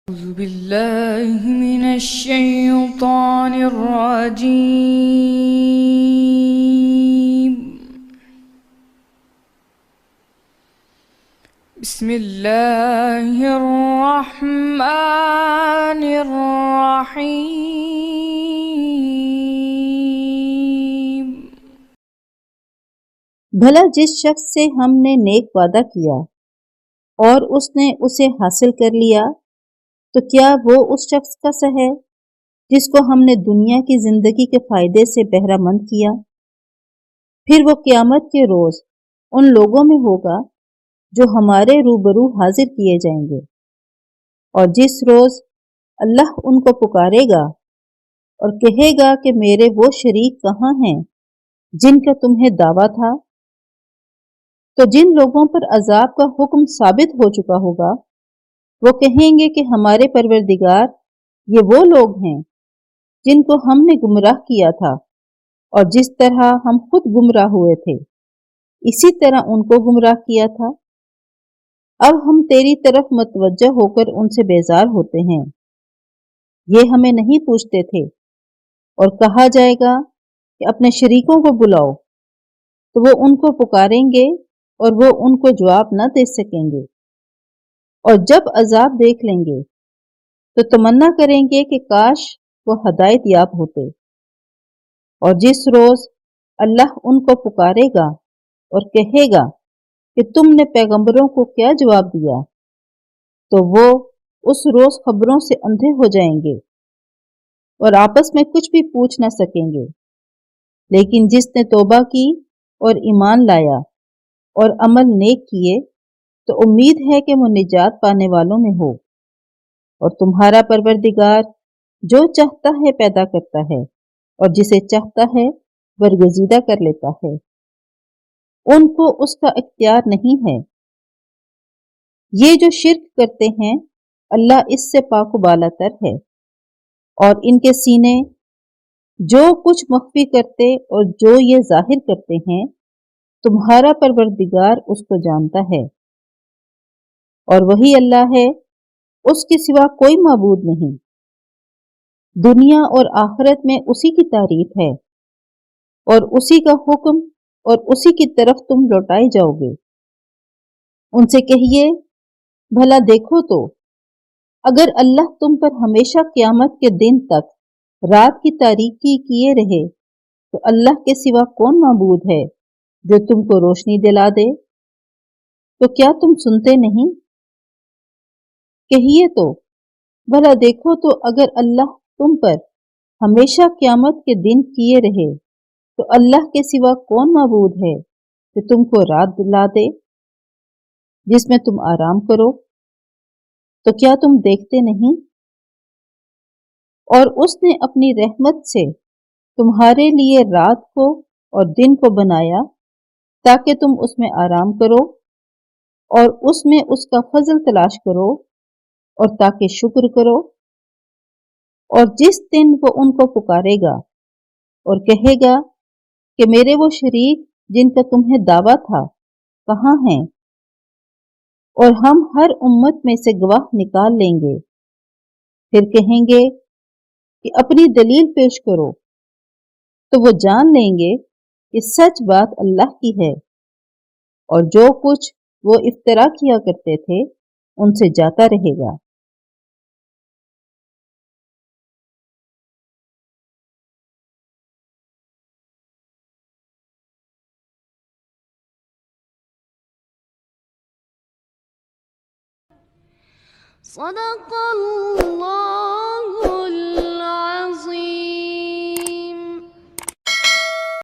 أعوذ بالله من الشيطان الرجيم. بسم الله الرحمن الرحيم. بھلا جس شخص سے ہم نے نیک وعدہ کیا اور اس نے اسے حاصل کر لیا تو کیا وہ اس شخص کا سا ہے جس کو ہم نے دنیا کی زندگی کے فائدے سے بہرہ مند کیا؟ پھر وہ قیامت کے روز ان لوگوں میں ہوگا جو ہمارے روبرو حاضر کیے جائیں گے، اور جس روز اللہ ان کو پکارے گا اور کہے گا کہ میرے وہ شریک کہاں ہیں جن کا تمہیں دعویٰ تھا، تو جن لوگوں پر عذاب کا حکم ثابت ہو چکا ہوگا وہ کہیں گے کہ ہمارے پروردگار، یہ وہ لوگ ہیں جن کو ہم نے گمراہ کیا تھا، اور جس طرح ہم خود گمراہ ہوئے تھے اسی طرح ان کو گمراہ کیا تھا۔ اب ہم تیری طرف متوجہ ہو کر ان سے بیزار ہوتے ہیں، یہ ہمیں نہیں پوچھتے تھے۔ اور کہا جائے گا کہ اپنے شریکوں کو بلاؤ، تو وہ ان کو پکاریں گے اور وہ ان کو جواب نہ دے سکیں گے، اور جب عذاب دیکھ لیں گے تو تمنا کریں گے کہ کاش وہ ہدایت یاب ہوتے۔ اور جس روز اللہ ان کو پکارے گا اور کہے گا کہ تم نے پیغمبروں کو کیا جواب دیا، تو وہ اس روز خبروں سے اندھے ہو جائیں گے اور آپس میں کچھ بھی پوچھ نہ سکیں گے۔ لیکن جس نے توبہ کی اور ایمان لایا اور عمل نیک کیے تو امید ہے کہ وہ نجات پانے والوں میں ہو۔ اور تمہارا پروردگار جو چاہتا ہے پیدا کرتا ہے، اور جسے چاہتا ہے برگزیدہ کر لیتا ہے، ان کو اس کا اختیار نہیں ہے۔ یہ جو شرک کرتے ہیں اللہ اس سے پاک و بالا تر ہے، اور ان کے سینے جو کچھ مخفی کرتے اور جو یہ ظاہر کرتے ہیں تمہارا پروردگار اس کو جانتا ہے۔ اور وہی اللہ ہے، اس کے سوا کوئی معبود نہیں۔ دنیا اور آخرت میں اسی کی تعریف ہے، اور اسی کا حکم اور اسی کی طرف تم لوٹائے جاؤ گے۔ ان سے کہیے، بھلا دیکھو تو اگر اللہ تم پر ہمیشہ قیامت کے دن تک رات کی تاریکی کیے رہے تو اللہ کے سوا کون معبود ہے جو تم کو روشنی دلا دے؟ تو کیا تم سنتے نہیں؟ کہیے تو، بھلا دیکھو تو اگر اللہ تم پر ہمیشہ قیامت کے دن کیے رہے تو اللہ کے سوا کون معبود ہے کہ تم کو رات دلا دے جس میں تم آرام کرو؟ تو کیا تم دیکھتے نہیں؟ اور اس نے اپنی رحمت سے تمہارے لیے رات کو اور دن کو بنایا تاکہ تم اس میں آرام کرو اور اس میں اس کا فضل تلاش کرو اور تاکہ شکر کرو۔ اور جس دن وہ ان کو پکارے گا اور کہے گا کہ میرے وہ شریک جن کا تمہیں دعویٰ تھا کہاں ہیں، اور ہم ہر امت میں سے گواہ نکال لیں گے، پھر کہیں گے کہ اپنی دلیل پیش کرو، تو وہ جان لیں گے کہ سچ بات اللہ کی ہے، اور جو کچھ وہ افترا کیا کرتے تھے ان سے جاتا رہے گا۔ صدق اللہ